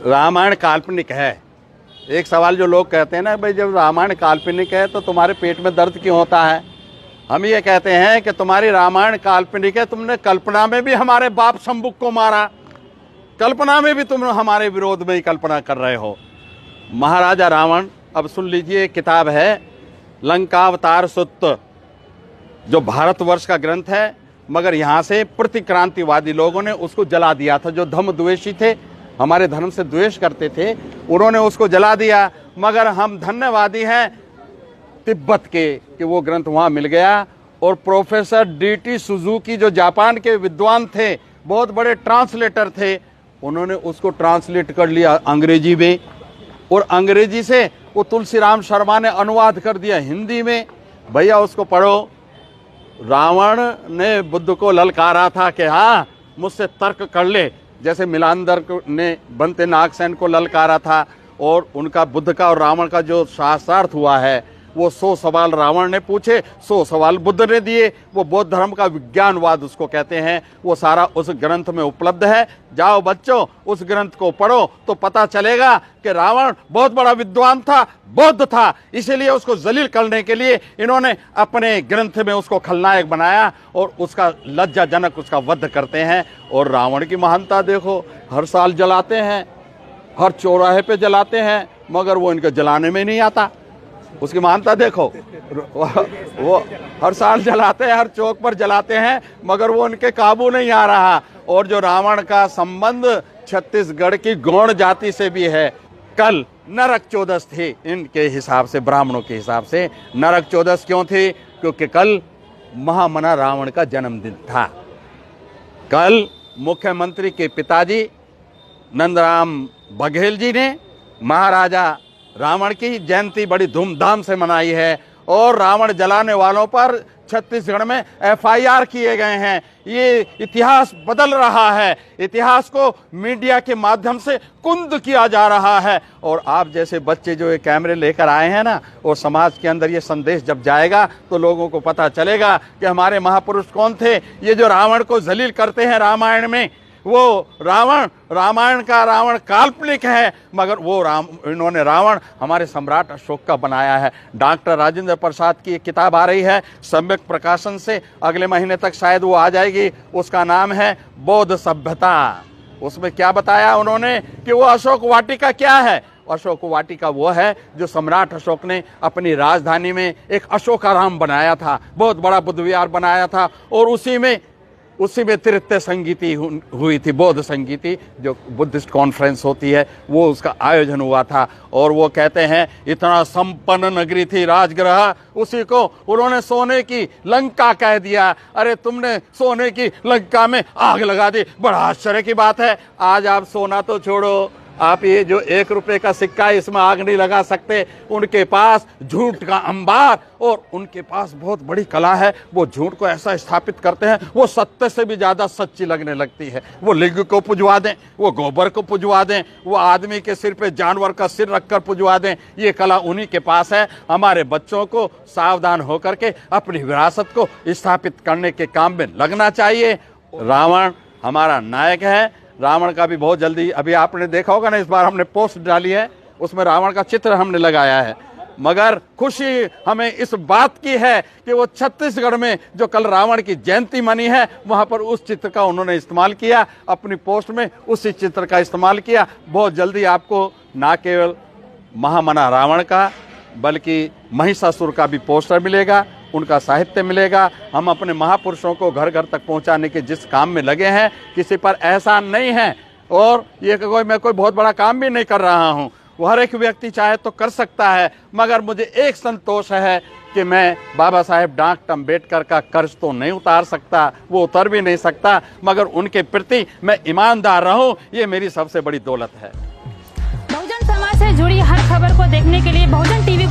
रामायण काल्पनिक है। एक सवाल जो लोग कहते हैं ना, भाई जब रामायण काल्पनिक है तो तुम्हारे पेट में दर्द क्यों होता है। हम ये कहते हैं कि तुम्हारी रामायण काल्पनिक है, तुमने कल्पना में भी हमारे बाप शंभुक को मारा, कल्पना में भी तुम हमारे विरोध में ही कल्पना कर रहे हो। महाराजा रावण, अब सुन लीजिए, किताब है लंकावतार सुत्त, जो भारतवर्ष का ग्रंथ है, मगर यहाँ से प्रतिक्रांतिवादी लोगों ने उसको जला दिया था। जो धर्म द्वेषी थे, हमारे धर्म से द्वेष करते थे, उन्होंने उसको जला दिया। मगर हम धन्यवादी हैं तिब्बत के कि वो ग्रंथ वहाँ मिल गया। और प्रोफेसर डी.टी. सुजुकी जो जापान के विद्वान थे, बहुत बड़े ट्रांसलेटर थे, उन्होंने उसको ट्रांसलेट कर लिया अंग्रेजी में, और अंग्रेजी से वो तुलसीराम शर्मा ने अनुवाद कर दिया हिंदी में। भैया उसको पढ़ो। रावण ने बुद्ध को ललकारा था कि हाँ मुझसे तर्क कर ले, जैसे मिलांदर ने बनते नागसेन को ललकारा था। और उनका बुद्ध का और रावण का जो शास्त्रार्थ हुआ है, वो 100 सवाल रावण ने पूछे, 100 सवाल बुद्ध ने दिए। वो बौद्ध धर्म का विज्ञानवाद उसको कहते हैं। वो सारा उस ग्रंथ में उपलब्ध है। जाओ बच्चों, उस ग्रंथ को पढ़ो तो पता चलेगा कि रावण बहुत बड़ा विद्वान था, बौद्ध था, इसीलिए उसको जलील करने के लिए इन्होंने अपने ग्रंथ में उसको खलनायक बनाया और उसका लज्जाजनक उसका वध करते हैं। और रावण की महानता देखो, हर साल जलाते हैं, हर चौराहे पे जलाते हैं, मगर वो इनके जलाने में नहीं आता। उसकी महानता देखो, वो हर साल जलाते हैं, हर चौक पर जलाते हैं, मगर वो उनके काबू नहीं आ रहा। और जो रावण का संबंध छत्तीसगढ़ की गौड़ जाति से भी है। कल नरक चौदस थी इनके हिसाब से, ब्राह्मणों के हिसाब से। नरक चौदस क्यों थी? क्योंकि कल महामना रावण का जन्मदिन था। कल मुख्यमंत्री के पिताजी नंदराम बघेल जी ने महाराजा रावण की जयंती बड़ी धूमधाम से मनाई है। और रावण जलाने वालों पर छत्तीसगढ़ में FIR किए गए हैं। ये इतिहास बदल रहा है, इतिहास को मीडिया के माध्यम से कुंद किया जा रहा है। और आप जैसे बच्चे जो ये कैमरे लेकर आए हैं ना, और समाज के अंदर ये संदेश जब जाएगा तो लोगों को पता चलेगा कि हमारे महापुरुष कौन थे। ये जो रावण को जलील करते हैं रामायण में, वो रामायण का रावण काल्पनिक है, मगर वो इन्होंने रावण हमारे सम्राट अशोक का बनाया है। डॉक्टर राजेंद्र प्रसाद की एक किताब आ रही है सम्यक प्रकाशन से, अगले महीने तक शायद वो आ जाएगी। उसका नाम है बौद्ध सभ्यता। उसमें क्या बताया उन्होंने कि वो अशोक वाटिका क्या है। अशोक वाटिका वो है जो सम्राट अशोक ने अपनी राजधानी में एक अशोकाराम बनाया था, बहुत बड़ा बुद्ध विहार बनाया था। और उसी में तृतीय संगीति हुई थी, बौद्ध संगीति, जो बुद्धिस्ट कॉन्फ्रेंस होती है, वो उसका आयोजन हुआ था। और वो कहते हैं इतना संपन्न नगरी थी राजगृह, उसी को उन्होंने सोने की लंका कह दिया। अरे तुमने सोने की लंका में आग लगा दी, बड़ा आश्चर्य की बात है। आज आप सोना तो छोड़ो, आप ये जो 1 रुपए का सिक्का है, इसमें आग नहीं लगा सकते। उनके पास झूठ का अंबार, और उनके पास बहुत बड़ी कला है। वो झूठ को ऐसा स्थापित करते हैं, वो सत्य से भी ज्यादा सच्ची लगने लगती है। वो लिंग को पुजवा दें, वो गोबर को पुजवा दें, वो आदमी के सिर पे जानवर का सिर रखकर पुजवा दें, ये कला उन्हीं के पास है। हमारे बच्चों को सावधान होकर के अपनी विरासत को स्थापित करने के काम में लगना चाहिए। रावण हमारा नायक है। रावण का भी बहुत जल्दी, अभी आपने देखा होगा ना, इस बार हमने पोस्ट डाली है, उसमें रावण का चित्र हमने लगाया है। मगर खुशी हमें इस बात की है कि वो छत्तीसगढ़ में जो कल रावण की जयंती मनी है, वहां पर उस चित्र का उन्होंने इस्तेमाल किया, अपनी पोस्ट में उसी चित्र का इस्तेमाल किया। बहुत जल्दी आपको ना केवल महामना रावण का बल्कि महिषासुर का भी पोस्टर मिलेगा, उनका साहित्य मिलेगा। हम अपने महापुरुषों को घर घर तक पहुंचाने के जिस काम में लगे हैं, किसी पर एहसान नहीं है। और ये मैं कोई बहुत बड़ा काम भी नहीं कर रहा हूं, वो हर एक व्यक्ति चाहे तो कर सकता है। मगर मुझे एक संतोष है कि मैं बाबा साहेब डॉक्टर अम्बेडकर का कर्ज तो नहीं उतार सकता, वो उतर भी नहीं सकता, मगर उनके प्रति मैं ईमानदार रहूं, ये मेरी सबसे बड़ी दौलत है। बहुजन समाज से जुड़ी हर खबर को देखने के लिए बहुजन टीवी